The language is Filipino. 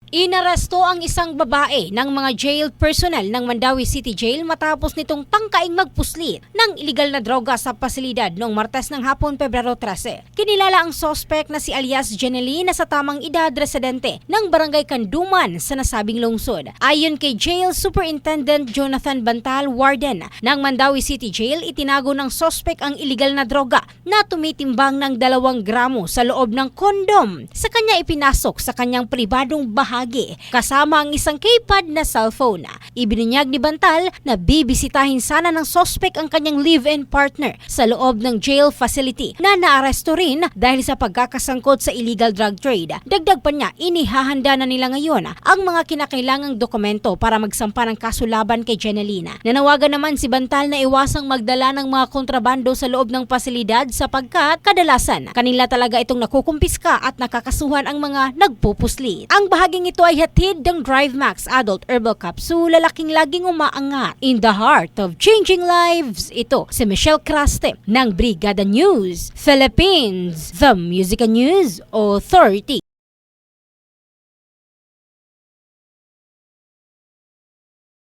Inaresto ang isang babae ng mga jail personnel ng Mandawi City Jail matapos nitong tangkaing magpuslit ng iligal na droga sa pasilidad noong Martes ng hapon, Pebrero 13. Kinilala ang suspect na si alias Jenely na sa tamang edad residente ng Barangay Kanduman sa nasabing lungsod. Ayon kay Jail Superintendent Jonathan Bantal, Warden ng Mandawi City Jail, itinago ng suspect ang iligal na droga na tumitimbang ng 2 gramo sa loob ng kondom. Sa kanya ipinasok sa kanyang pribadong bahagi kasama ang isang keypad na cellphone. Ibinunyag ni Bantal na bibisitahin sana ng suspect ang kanyang live-in partner sa loob ng jail facility na naaresto rin dahil sa pagkakasangkot sa illegal drug trade. Dagdag pa niya, inihahanda na nila ngayon ang mga kinakailangang dokumento para magsampa ng kaso laban kay Jenelina. Nanawagan naman si Bantal na iwasang magdala ng mga kontrabando sa loob ng pasilidad sapagkat kadalasan kanila talaga itong nakukumpiska at nakakasuhan ang mga nagpupuslit. Ang bahaging ito ay hatid ng Drive Max Adult Herbal Capsule, lalaking laging umaangat. In the heart of changing lives, ito si Michelle Craste ng Brigada News Philippines, the Music and News Authority.